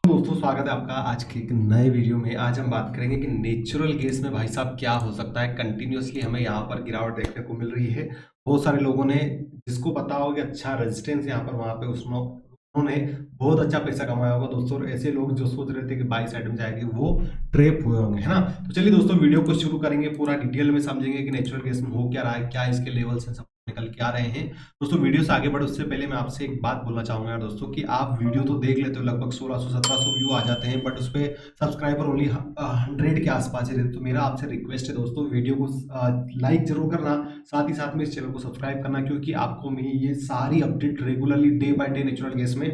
दोस्तों स्वागत है आपका आज के एक नए वीडियो में। आज हम बात करेंगे कि नेचुरल गैस में भाई साहब क्या हो सकता है। कंटिन्यूअसली हमें यहाँ पर गिरावट देखने को मिल रही है। बहुत सारे लोगों ने, जिसको पता होगा कि अच्छा रेजिस्टेंस यहाँ पर वहाँ पे उन्होंने बहुत अच्छा पैसा कमाया होगा दोस्तों। और ऐसे लोग जो सोच रहे थे कि बाई साइड में जाएगी वो ट्रेप हुए होंगे, है ना। तो चलिए दोस्तों वीडियो को शुरू करेंगे, पूरा डिटेल में समझेंगे कि नेचुरल गैस में हो क्या रहा है, क्या इसके लेवल्स हैं, सब निकल के आ रहे हैं। दोस्तों वीडियो से आगे बढ़े उससे पहले मैं आपसे एक बात बोलना चाहूंगा यार दोस्तों, कि आप वीडियो तो देख लेते हो, लगभग 1600-1700 व्यू आ जाते हैं, बट उस पर सब्सक्राइबर ओनली 100 के आसपास ही रहते। तो मेरा आपसे रिक्वेस्ट है दोस्तों, वीडियो को लाइक जरूर करना, साथ ही साथ में इस चैनल को सब्सक्राइब करना, क्योंकि आपको मैं ये सारी update regularly day by day natural gas में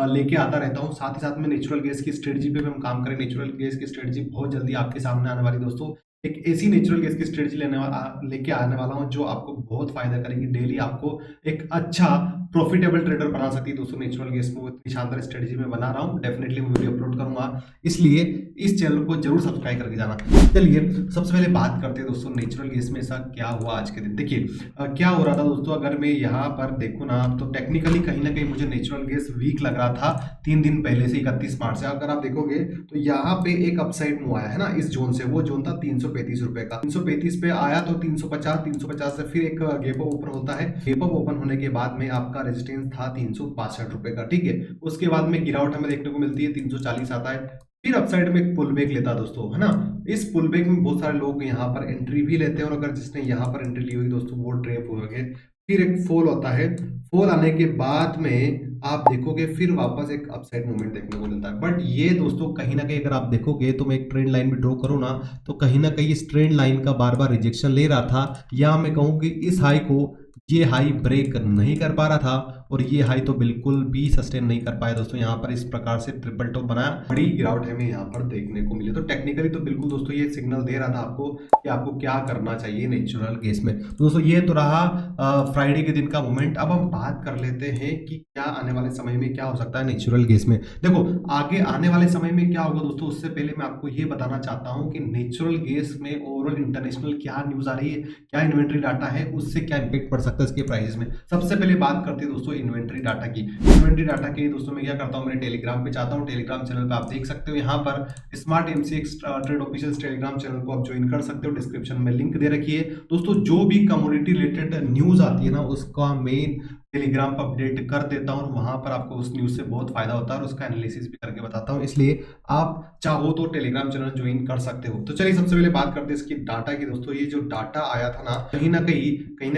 लेके आता रहता हूँ। साथ ही साथ में नेचुरल गैस की स्ट्रेटजी पे भी हम काम करें। नेचुरल गैस की स्ट्रेटजी बहुत जल्दी आपके सामने आने वाली दोस्तों। एक ऐसी नेचुरल गैस की स्ट्रेटजी लेके आने वाला हूं जो आपको बहुत फायदा करेगी। डेली आपको एक अच्छा प्रॉफिटेबल ट्रेडर बना सकती है दोस्तों। नेचुरल गैस में वो इतनी शानदार स्ट्रेटजी में बना रहा हूं, डेफिनेटली वो वीडियो अपलोड करूंगा, इसलिए इस चैनल को जरूर सब्सक्राइब करके जाना। चलिए सबसे पहले बात करते हैं दोस्तों, नेचुरल गैस में ऐसा क्या हुआ आज के दिन। देखिए क्या हो रहा था दोस्तों, अगर मैं यहाँ पर देखूँ ना, तो टेक्निकली कहीं ना कहीं मुझे नेचुरल गैस वीक लग रहा था 3 दिन पहले से, 31 मार्च से। अगर आप देखोगे तो यहाँ पे एक अपसाइड मूव आया है ना, इस जोन से। वो जोन था 335 रुपए का। 335 पे आया तो 350 से फिर एक गैप अप ओपन होता है। गैप अप ओपन होने के बाद में आपका रेजिस्टेंस था 362 रुपए का, ठीक है। उसके बाद में गिरावट हमें देखने को मिलती है, 340 आता है, फिर अपसाइड में एक पुल बैक लेता है दोस्तों, है ना। इस पुल बैक में बहुत सारे लोग यहाँ पर एंट्री भी लेते हैं, और अगर जिसने यहाँ पर एंट्री ली होगी दोस्तों वो ट्रैप हो गए। फिर एक फॉल होता है, फॉल आने के बाद में आप देखोगे फिर वापस एक अपसाइड मूवमेंट देखने को मिलता है। बट ये दोस्तों कहीं ना कहीं अगर आप देखोगे तो मैं एक ट्रेंड लाइन भी ड्रॉ करूँ ना, तो कहीं ना कहीं इस ट्रेंड लाइन का बार बार रिजेक्शन ले रहा था। या मैं कहूँ कि इस हाई को, ये हाई ब्रेक नहीं कर पा रहा था, और ये हाई तो बिल्कुल भी सस्टेन नहीं कर पाया दोस्तों। यहाँ पर इस प्रकार से ट्रिपल टॉप बनाया, बड़ी गिरावट हमें यहाँ पर देखने को मिली। तो टेक्निकली तो बिल्कुल दोस्तों ये सिग्नल दे रहा था आपको कि आपको क्या करना चाहिए नेचुरल गैस में। तो दोस्तों ये तो रहा फ्राइडे के दिन का मोमेंट। अब हम बात कर लेते हैं कि क्या आने वाले समय में क्या हो सकता है नेचुरल गैस में। देखो आगे आने वाले समय में क्या होगा दोस्तों, उससे पहले मैं आपको ये बताना चाहता हूँ कि नेचुरल गैस में ओवरऑल इंटरनेशनल क्या न्यूज आ रही है, क्या इन्वेंट्री डाटा है, उससे क्या इंपैक्ट पड़ सकता है इसके प्राइसेस में। सबसे पहले बात करते हैं दोस्तों इन्वेंट्री डाटा की। इन्वेंट्री डाटा के दोस्तों मैं क्या करता हूँ, मेरे टेलीग्राम पे चाहता हूँ, टेलीग्राम चैनल पे आप देख सकते हो। यहाँ पर smart MCX trade official Telegram channel को आप ज्वाइन कर सकते हो, डिस्क्रिप्शन में लिंक दे रखी है दोस्तों। जो भी कम्युनिटी रिलेटेड न्यूज आती है ना, उसका मेन टेलीग्राम पर अपडेट कर देता हूँ, और वहां पर आपको उस न्यूज से बहुत फायदा होता है, और उसका एनालिसिस भी करके बताता हूँ। इसलिए आप चाहो तो टेलीग्राम चैनल ज्वाइन कर सकते हो। तो चलिए सबसे पहले बात करते हैं इसकी डाटा की दोस्तों। ये जो डाटा आया था ना, कहीं ना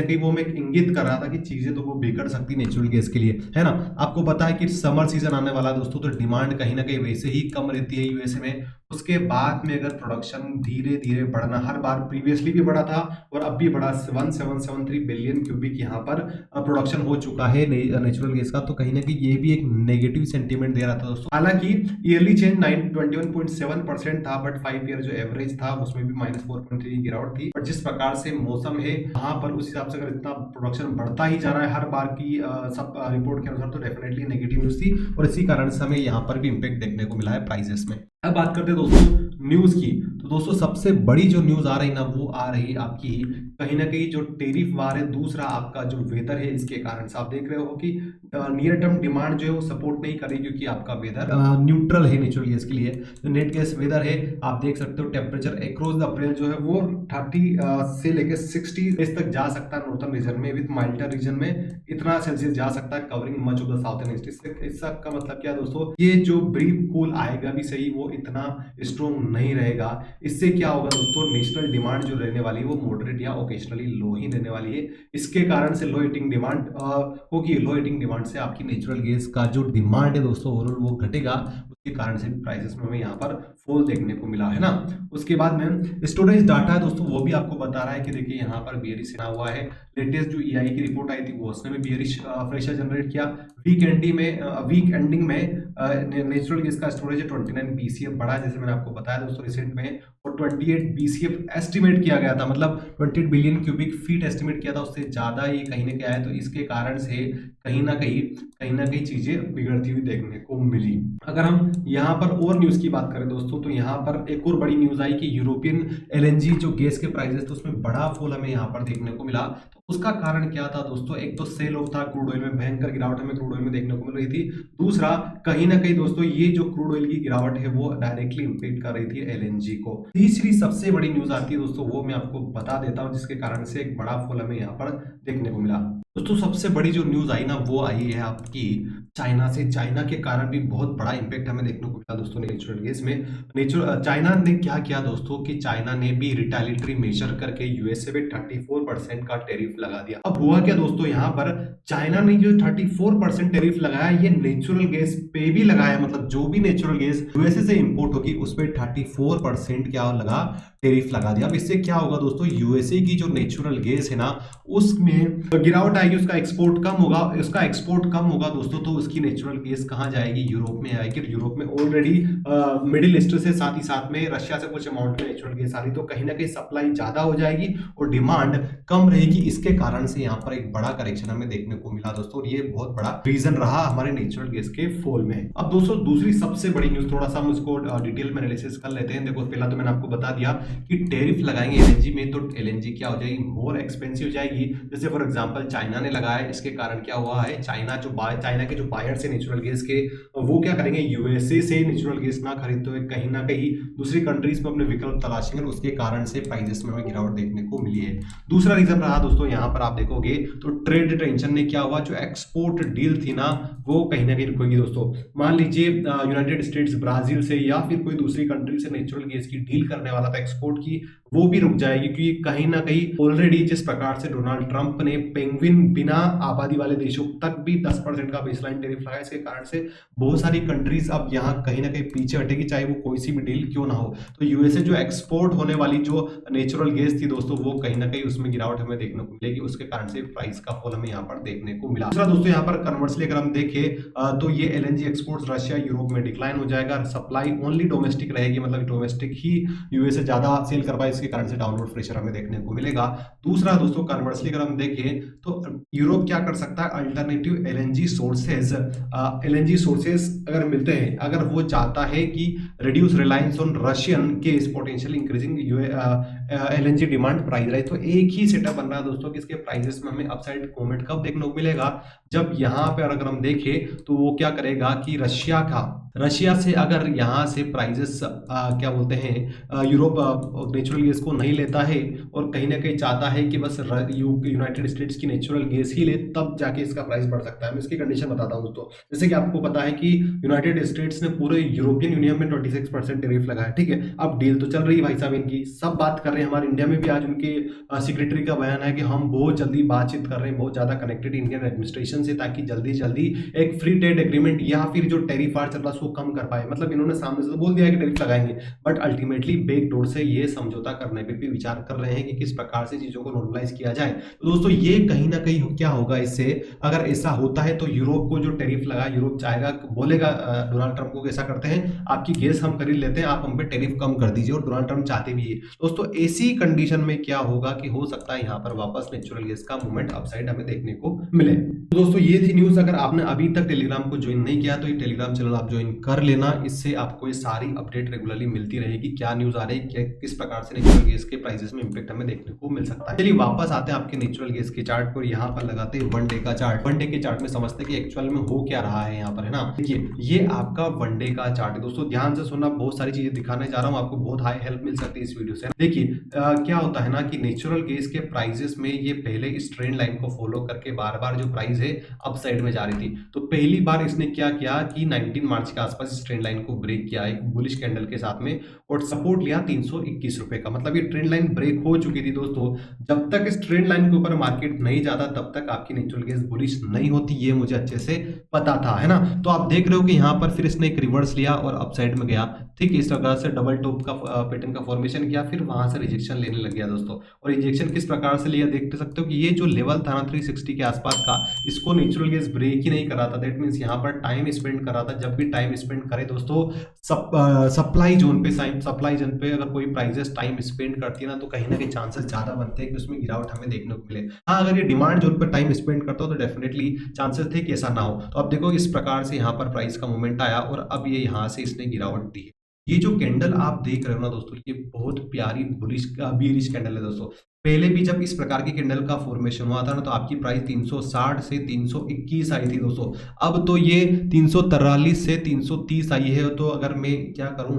कहीं वो मैं इंगित कर रहा था कि चीजें तो वो बिगड़ सकती नेचुरल गैस के लिए, है ना। आपको पता है कि समर सीजन आने वाला है दोस्तों, तो डिमांड कहीं ना कहीं वैसे ही कम रहती है यूएसए में। उसके बाद में अगर प्रोडक्शन धीरे धीरे बढ़ना, हर बार प्रीवियसली भी बढ़ा था और अब भी बढ़ा, 1773 बिलियन क्यूबिक यहाँ पर प्रोडक्शन हो चुका है नेचुरल गैस का। तो कहीं ना कहीं ये भी एक नेगेटिव सेंटीमेंट दे रहा था दोस्तों। हालांकि ईयरली चेंज 21.7% था, बट 5 ईयर जो एवरेज था उसमें भी -4.3 की गिरावट थी। बट जिस प्रकार से मौसम है वहां पर, उस हिसाब से अगर इतना प्रोडक्शन बढ़ता ही जा रहा है हर बार की सब रिपोर्ट के अनुसार, तो डेफिनेटली नेगेटिव न्यूज थी, और इसी कारण से हमें यहाँ पर भी इम्पैक्ट देखने को मिला है प्राइसेस में। अब बात करते हैं दोस्तों न्यूज की। तो दोस्तों सबसे बड़ी जो न्यूज आ रही ना, वो आ रही आपकी कहीं ना कहीं जो टेरिफ वार है, दूसरा आपका जो वेदर है, इसके कारण से आप देख रहे हो कि नियर टर्म डिमांड जो है वो सपोर्ट नहीं कर रही, क्योंकि आपका वेदर न्यूट्रल है नेचुरल गैस के लिए। जो नेट गैस वेदर है आप देख सकते हो, टेम्परेचर अक्रॉस द अप्रैल जो है वो 30 से लेकर 60 तक जा सकता है नॉर्थन रीजन में, विद माइल्डर रीजन में इतना सेल्सियस जा सकता है, covering much of the southern east. इसका का मतलब क्या दोस्तों, ये जो ब्रीफ कूल आएगा भी सही, वो इतना स्ट्रॉन्ग नहीं रहेगा। इससे क्या होगा दोस्तों, नेशनल डिमांड जो रहने वाली है वो मॉडरेट या ओकेशनली लो ही रहने वाली है। इसके कारण से लो हीटिंग डिमांड होगी। लो हीटिंग डिमांड से आपकी नेचुरल गैस का जो डिमांड है दोस्तों ओवरऑल वो घटेगा, उसके कारण से प्राइसेस में हमें यहाँ पर फॉल देखने को मिला, है ना। उसके बाद में स्टोरेज डाटा है दोस्तों, वो भी आपको बता रहा है कि देखिए यहाँ पर बियरिश बना हुआ है। लेटेस्ट जो ईआई की रिपोर्ट आई थी वो उसने भी बियरिश प्रेशर जनरेट किया। वीक एंडिंग में नेचुरल गैस का स्टोरेज 29 बीसीएफ बढ़ा, जैसे मैंने आपको बताया दोस्तों रिसेंट में, और 28 बीसीएफ एस्टिमेट किया गया था, मतलब 28 बिलियन क्यूबिक फीट एस्टिमेट किया था, उससे ज्यादा ये कहीं ना कहीं आया। तो इसके कारण से कहीं ना कहीं चीजें बिगड़ती हुई देखने को मिली। अगर हम यहाँ पर और न्यूज की बात करें दोस्तों, तो यहाँ पर एक और बड़ी न्यूज आई कि यूरोपियन एलएनजी जो गैस के प्राइसेस थे उसमें बड़ा फॉल हमें यहाँ पर देखने को मिला। तो उसका कारण क्या था दोस्तों? एक तो सेल ऑफ था, क्रूड ऑयल में भयंकर गिरावट हमें क्रूड ऑयल में देखने को मिल रही थी। दूसरा, कहीं ना कहीं दोस्तों ये जो क्रूड ऑयल की गिरावट है वो डायरेक्टली इंपेक्ट कर रही थी एलएनजी को। तीसरी सबसे बड़ी न्यूज आती है दोस्तों, वो मैं आपको बता देता हूं, जिसके कारण से एक बड़ा फॉल हमें यहाँ पर देखने को मिला। दोस्तों सबसे बड़ी जो न्यूज आई ना, वो आई है आपकी चाइना से। चाइना के कारण भी बहुत बड़ा इंपैक्ट हमें देखने को मिला दोस्तों नेचुरल गैस में। चाइना ने क्या किया दोस्तों कि चाइना ने भी रिटेलिटरी मेजर करके यूएसए पे 34% का टैरिफ लगा दिया। अब हुआ क्या दोस्तों, यहाँ पर चाइना ने जो 34% टैरिफ लगाया, ये नेचुरल गैस पे भी लगाया। मतलब जो भी नेचुरल गैस यूएसए से इंपोर्ट होगी उस पर 34% क्या लगा, टैरिफ लगा दिया। अब इससे क्या होगा दोस्तों, यूएसए की जो नेचुरल गैस है ना उसमें गिरावट आएगी, उसका एक्सपोर्ट कम होगा। उसका एक्सपोर्ट कम होगा दोस्तों तो उसकी नेचुरल गैस कहाँ जाएगी, यूरोप में आएगी। यूरोप में ऑलरेडी मिडिल ईस्ट से साथ ही साथ में रशिया से कुछ अमाउंट में नेचुरल गैस आ रही, तो कहीं ना कहीं सप्लाई ज्यादा हो जाएगी और डिमांड कम रहेगी। इसके कारण से यहाँ पर एक बड़ा करेक्शन हमें देखने को मिला दोस्तों, और ये बहुत बड़ा रीजन रहा हमारे नेचुरल गैस के फॉल में। अब दोस्तों दूसरी सबसे बड़ी न्यूज, थोड़ा सा हम इसको डिटेल में एनालिसिस कर लेते हैं। देखो पहला तो मैंने आपको बता दिया कि टैरिफ लगाएंगे एलएनजी में तो एलएनजी क्या हो जाएगी, मोर एक्सपेंसिव जाएगी। जैसे फॉर एग्जांपल चाइना ने लगाया, इसके कारण क्या हुआ है, चाइना के जो बायर से नेचुरल गैस के, वो क्या करेंगे, यूएसए से नेचुरल गैस ना खरीदते हुए कहीं ना कहीं दूसरी कंट्रीज में अपने विकल्प तलाशेंगे, उसके कारण से प्राइसेस में हमें गिरावट देखने को मिली है। दूसरा रीजन रहा दोस्तों, यहाँ पर आप देखोगे तो ट्रेड टेंशन ने क्या हुआ, जो एक्सपोर्ट डील थी ना वो कहीं ना कहीं रुकेगी दोस्तों। मान लीजिए यूनाइटेड स्टेट्स ब्राजील से या फिर कोई दूसरी कंट्री से नेचुरल गैस की डील करने वाला था एक्सपोर्ट की, वो भी रुक जाएगी, क्योंकि कहीं ना कहीं ऑलरेडी जिस प्रकार से डोनाल्ड ट्रंप ने पेंगुइन बिना आबादी वाले देशों तक भी 10% का बेसलाइन टैरिफ लगाया, इसके कारण से बहुत सारी कंट्रीज अब यहाँ कहीं ना कहीं पीछे हटेगी, चाहे वो कोई सी भी डील क्यों ना हो। तो यूएसए जो एक्सपोर्ट होने वाली जो नेचुरल गैस थी दोस्तों, वो कहीं ना कहीं उसमें गिरावट हमें देखने को मिलेगी, उसके कारण से प्राइस का फॉल हमें यहाँ पर देखने को मिला। दूसरा दोस्तों, यहाँ पर कन्वर्सली अगर हम देखें तो ये एलएनजी एक्सपोर्ट्स रशिया यूरोप में डिक्लाइन हो जाएगा, सप्लाई ओनली डोमेस्टिक रहेगी, मतलब डोमेस्टिक ही यूएसए ज्यादा सेल कर पाए, इसके कारण से डाउनवर्ड प्रेशर हमें देखने को मिलेगा। दूसरा दोस्तों, कन्वर्सली अगर हम देखें तो यूरोप क्या कर सकता है, अल्टरनेटिव एलएनजी सोर्सेज अगर मिलते हैं, अगर वो चाहता है कि reduce reliance on Russian case potential increasing LNG demand price rise, तो एक ही सेटअप बन रहा है दोस्तों कि इसके प्राइसेस में हमें अपसाइड मूवमेंट कब देखने को मिलेगा, जब यहाँ पे अगर हम देखें तो वो क्या करेगा कि रशिया से अगर यहाँ से प्राइजेस क्या बोलते हैं यूरोप नेचुरल गैस को नहीं लेता है और कहीं ना कहीं चाहता है कि बस यूनाइटेड स्टेट्स की नेचुरल गैस ही ले, तब जाके इसका प्राइस बढ़ सकता है। मैं इसकी कंडीशन बताता हूँ दोस्तों। जैसे कि आपको पता है कि यूनाइटेड स्टेट्स ने पूरे यूरोपियन यूनियन में 26% टैरिफ लगाया, ठीक है। अब डील तो चल रही है भाई साहब इनकी, सब बात कर रहे हैं। हमारे इंडिया में भी आज उनके सेक्रेटरी का बयान है कि हम बहुत जल्दी बातचीत कर रहे हैं, बहुत ज्यादा कनेक्टेड इंडियन एडमिनिस्ट्रेशन से, ताकि जल्दी जल्दी एक फ्री ट्रेड एग्रीमेंट या फिर जो टैरिफ वार चल रहा है उसको कम कर पाए। मतलब इन्होंने सामने से बोल दिया कि टैरिफ लगाएंगे, बट अल्टीमेटली बैक डोर से ये समझौता करने पे भी विचार कर रहे हैं कि किस प्रकार से चीजों को नॉर्मलाइज किया जाए। तो दोस्तों ये कहीं ना कहीं क्या होगा इससे, अगर ऐसा होता है तो यूरोप को जो टैरिफ लगा, यूरोप चाहेगा, बोलेगा डोनाल्ड ट्रंप को, ऐसा करते हैं आपकी गैस हम खरीद लेते हैं, आप हम पे टैरिफ कम कर दीजिए, और डोनाल्ड ट्रंप चाहते भी है दोस्तों। ऐसी कंडीशन में क्या होगा कि हो सकता है यहाँ पर वापस नेचुरल गैस का मूवमेंट अपसाइड हमें देखने को मिले। तो दोस्तों ये थी न्यूज। अगर आपने अभी तक टेलीग्राम को ज्वाइन नहीं किया तो ये टेलीग्राम चैनल आप ज्वाइन कर लेना, इससे आपको ये सारी अपडेट रेगुलरली मिलती रहेगी, क्या न्यूज आ रही है, किस प्रकार से नेचुरल गैस के प्राइसेस में इंपैक्ट हमें देखने को मिल सकता है। चलिए वापस आते हैं आपके नेचुरल गैस के चार्ट पर, यहाँ पर लगाते हैं वन डे का चार्ट। वन डे के चार्ट में समझते हैं कि एक्चुअल में हो क्या रहा है यहाँ पर, है ना। देखिए ये आपका वन डे का चार्ट है दोस्तों, ध्यान से सुनना, बहुत सारी चीजें दिखाने जा रहा हूँ, आपको बहुत हाई हेल्प मिल सकती है इस वीडियो से। देखिए क्या होता है ना कि नेचुरल गैस के प्राइसेस में ये पहले इस ट्रेंड लाइन को फॉलो करके बार बार जो प्राइस है अपसाइड में जा रही थी। तो पहली बार इसने क्या किया कि 19 मार्च के आसपास इस ट्रेंड लाइन को ब्रेक किया एक बुलिश कैंडल के साथ में, और सपोर्ट लिया 321 रुपए का। मतलब ये ट्रेंड लाइन ब्रेक हो चुकी थी दोस्तों। जब तक इस ट्रेंड लाइन के ऊपर मार्केट नहीं जाता तब तक आपकी नेचुरल गैस बुलिश नहीं होती, ये मुझे अच्छे से पता था, है ना। तो आप देख रहे हो कि यहाँ पर फिर इसने एक रिवर्स लिया और अपसाइड में गया, ठीक इस प्रकार से डबल टॉप का पैटर्न का फॉर्मेशन किया, फिर वहां से रिजेक्शन लेने लग गया दोस्तों। और रिजेक्शन किस प्रकार से लिया देख सकते हो कि ये जो लेवल था ना 360 के आसपास का, इसको नेचुरल गैस ब्रेक ही नहीं कर रहा था। दैट मींस यहाँ पर टाइम स्पेंड कर रहा था। जब भी टाइम स्पेंड करे दोस्तों सप्लाई जोन पे अगर कोई प्राइसेस टाइम स्पेंड करती है ना, तो कहीं ना कहीं चांसेस ज्यादा बनते हैं कि उसमें गिरावट हमें देखने को मिले। हाँ अगर ये डिमांड जोन पर टाइम स्पेंड करता हो तो डेफिनेटली चांसेस थे कि ऐसा ना हो। तो अब देखो इस प्रकार से यहाँ पर प्राइस का मूवमेंट आया और अब ये यहाँ से इसने गिरावट दी है। ये जो कैंडल आप देख रहे हो ना दोस्तों, ये बहुत प्यारी बुलिश बेरिश कैंडल है दोस्तों। पहले भी जब इस प्रकार की कैंडल का फॉर्मेशन हुआ था ना, तो आपकी प्राइस 360 से 321 आई थी दोस्तों। अब तो ये 343 से 330 आई है। तो अगर मैं क्या करूं,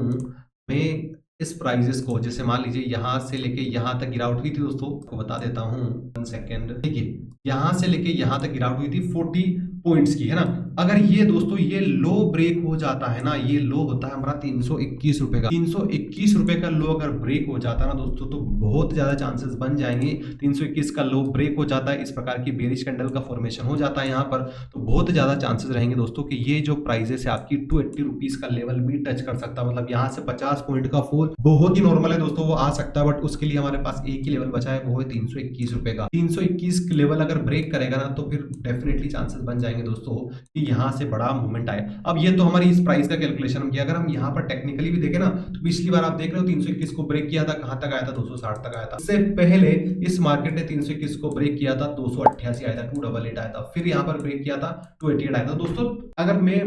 मैं इस प्राइजेस को, जैसे मान लीजिए यहां से लेके यहां तक गिरावट हुई थी दोस्तों, आपको बता देता हूं, 1 सेकेंड। देखिए यहां से लेके यहां तक गिरावट हुई थी 40 पॉइंट्स की, है ना। अगर ये दोस्तों ये लो ब्रेक हो जाता है ना, ये लो होता है हमारा 321 रुपए का, 321 रुपए का लो अगर ब्रेक हो जाता है ना दोस्तों, तो बहुत ज्यादा चांसेस बन जाएंगे। 321 का लो ब्रेक हो जाता है, इस प्रकार की बेरिश कैंडल का फॉर्मेशन हो जाता है यहाँ पर, तो बहुत ज्यादा चांसेस रहेंगे दोस्तों कि ये जो प्राइजेस है आपकी 280 रुपीज का लेवल भी टच कर सकता है। मतलब यहाँ से 50 पॉइंट का फॉल बहुत ही नॉर्मल है दोस्तों, वो आ सकता है, बट उसके लिए हमारे पास एक ही लेवल बचा है, वो है 321 रुपए का। 321 लेवल अगर ब्रेक करेगा ना, तो फिर डेफिनेटली चांसेस बन जाएंगे दोस्तों कि यहाँ से बड़ा मूवमेंट आए। अब ये तो हमारी इस प्राइस का कैलकुलेशन हम किया। अगर हम यहाँ पर टेक्निकली भी देखें ना, तो पिछली बार आप देख रहे हो 321 को ब्रेक किया था, कहां तक आया था, 260 तक आया था। इससे पहले इस मार्केट ने 321 को ब्रेक किया था, 288 आया था, 288 आया था, फिर यहाँ पर ब्रेक किया था, 288 आया था दोस्तों। अगर मैं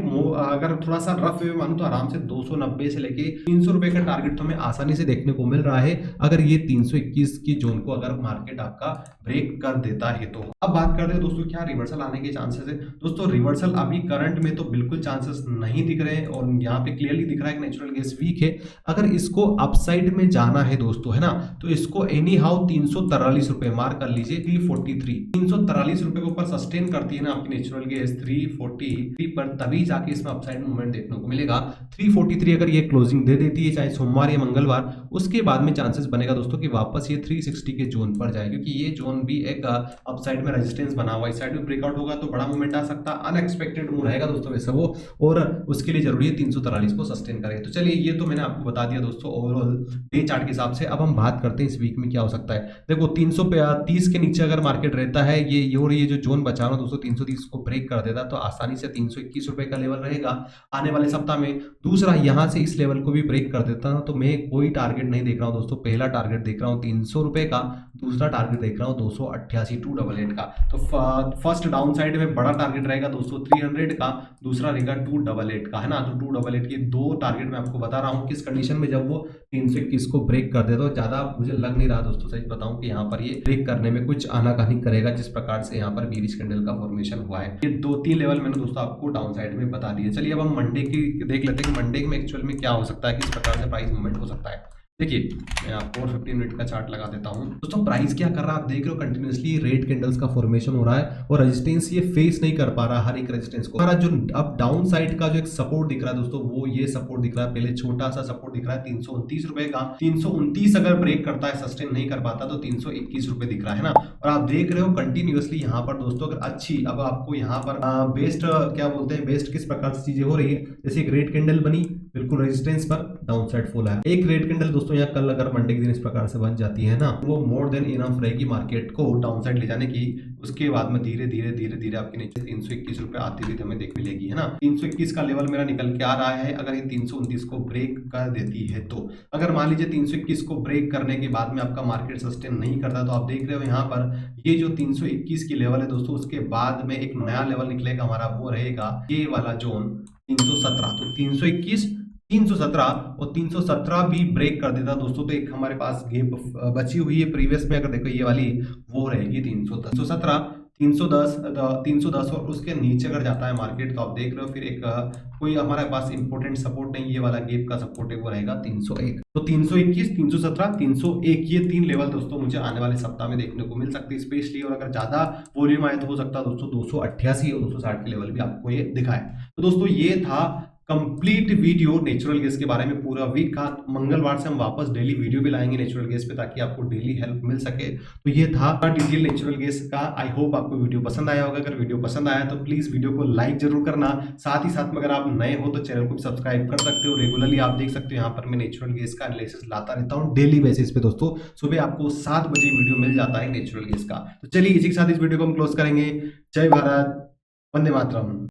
अगर थोड़ा सा रफ वे मानूं तो आराम से 290 से लेके 300 रुपए का टारगेट तो हमें आसानी से देखने को मिल रहा है, अगर ये 321 की जोन को अगर मार्केट आपका ब्रेक कर देता है तो। अब बात करते हैं दोस्तों क्या रिवर्सल आने के चांसेस है। दोस्तों रिवर्सल अभी करंट में तो बिल्कुल चांसेस नहीं दिख रहे हैं, और यहाँ पे क्लियरली दिख रहा है कि नेचुरल गैस वीक है। अगर इसको अपसाइड में जाना है दोस्तों, है ना, तो इसको एनी हाउ 343 रुपए मार्क कर लीजिए, 343 343 रुपए के ऊपर सस्टेन करती है ना आपकी नेचुरल गैस 343 पर, तभी जाके इसमें अपसाइड मूवमेंट देखने को मिलेगा। 343 अगर ये क्लोजिंग दे देती है, चाहे सोमवार या मंगलवार, उसके बाद में चांसेस बनेगा दोस्तों कि वापस ये 360 के जोन पर जाए, क्योंकि ये जोन भी एक अपसाइड में रेजिस्टेंस बना हुआ है। इस साइड में ब्रेकआउट होगा तो बड़ा मूवमेंट आ सकता है, अनएक्सपेक्टेड मूव रहेगा दोस्तों वैसे वो, और उसके लिए जरूरी है 343 को सस्टेन करें। तो चलिए ये तो मैंने आपको बता दिया दोस्तों ओवरऑल डे चार्ट के हिसाब से। अब हम बात करते हैं इस वीक में क्या हो सकता है। देखो 330 के नीचे अगर मार्केट रहता है, ये जो जोन बचा रहा दोस्तों 330 को ब्रेक कर देता तो आसानी से 321 रुपए का लेवल रहेगा आने वाले सप्ताह में। दूसरा यहां से इस लेवल को भी ब्रेक कर देता तो मैं कोई टारगेट नहीं देख रहा हूं दोस्तों। पहला टारगेट देख रहा हूं 300 रुपए का, दूसरा टारगेट देख रहा हूं 288 288 का। तो फर्स्ट डाउन साइड में बड़ा टारगेट रहेगा दोस्तों 300 का, दूसरा रहेगा 288 का, है ना। तो 288 के दो टारगेट मैं आपको बता रहा हूं किस कंडीशन में, जब वो 321 को ब्रेक कर दे। तो ज्यादा मुझे लग नहीं रहा दोस्तों, सच बताऊं, कि यहाँ पर ये ब्रेक करने में कुछ आनाकानी करेगा, जिस प्रकार से यहाँ पर बेरिश कैंडल का फॉर्मेशन हुआ है। ये 2-3 लेवल मैंने दोस्तों आपको डाउन साइड में बता दिए। चलिए अब हम मंडे की देख लेते हैं कि मंडे में एक्चुअल में क्या हो सकता है, किस प्रकार से प्राइस मूवमेंट हो सकता है। देखिए मैं आपको 15 मिनट का चार्ट लगा देता हूं दोस्तों। प्राइस क्या कर रहा है आप देख रहे हो, कंटिन्यूअसली रेड कैंडल्स का फॉर्मेशन हो रहा है, और रेजिस्टेंस ये फेस नहीं कर पा रहा हर एक रेजिस्टेंस को। हमारा जो अब डाउन साइड का जो एक सपोर्ट दिख रहा है दोस्तों, वो ये सपोर्ट दिख रहा है, पहले छोटा सा सपोर्ट दिख रहा है 329 रुपए का। 329 अगर ब्रेक करता है, सस्टेन नहीं कर पाता, तो 321 रुपए दिख रहा है ना। और आप देख रहे हो कंटिन्यूअसली यहाँ पर दोस्तों अगर अच्छी, अब आपको यहाँ पर बेस्ट क्या बोलते हैं, बेस्ट किस प्रकार से चीजें हो रही है। जैसे एक रेड कैंडल बनी बिल्कुल रेजिस्टेंस पर, डाउन साइड फॉल है। एक रेड कैंडल दोस्तों यहाँ कल अगर मंडे के दिन इस प्रकार से बन जाती है ना, वो मोर देन इनफ रहेगी मार्केट को डाउन साइड ले जाने की। उसके बाद में धीरे धीरे धीरे धीरे आपके नीचे 321 रुपए आती हुई हमें देख मिलेगी, है ना। 321 का लेवल मेरा निकल के आ रहा है, अगर ये 329 को ब्रेक कर देती है तो। अगर मान लीजिए 321 को ब्रेक करने के बाद में आपका मार्केट सस्टेन नहीं करता, तो आप देख रहे हो यहाँ पर ये जो 321 की लेवल है दोस्तों, उसके बाद में एक नया लेवल निकलेगा हमारा, वो रहेगा ये वाला जोन 317। तो 321 317 और 317 भी ब्रेक कर देता दोस्तों, तो एक हमारे पास गैप बची हुई है प्रीवियस में, अगर देखो ये वाली वो रहेगी 317 310 और उसके नीचे अगर जाता है मार्केट, तो आप देख रहे हो फिर एक कोई हमारे पास इंपॉर्टेंट सपोर्ट नहीं, ये वाला गैप का सपोर्ट है वो रहेगा 301। तो 321 317 301 ये 3 लेवल दोस्तों मुझे आने वाले सप्ताह में देखने को मिल सकती है स्पेशली। और अगर ज्यादा वॉल्यूम आए तो हो सकता है दोस्तों 288 और 260 के लेवल भी आपको ये दिखाए। तो दोस्तों ये था कंप्लीट वीडियो नेचुरल गैस के बारे में पूरा वीक का। मंगलवार से हम वापस डेली वीडियो भी लाएंगे नेचुरल गैस पे, ताकि आपको डेली हेल्प मिल सके। तो ये था डिटेल नेचुरल गैस का। आई होप आपको वीडियो पसंद आया होगा। अगर वीडियो पसंद आया तो प्लीज वीडियो को लाइक जरूर करना। साथ ही साथ में अगर आप नए हो तो चैनल को सब्सक्राइब कर सकते हो। रेगुलरली आप देख सकते हो यहाँ पर मैं नेचुरल गैस का एनालिसिस लाता रहता हूँ डेली बेसिस पे दोस्तों। सुबह आपको 7 बजे वीडियो मिल जाता है नेचुरल गैस का। तो चलिए इसी के साथ इस वीडियो को हम क्लोज करेंगे। जय भारत, वंदे मातरम।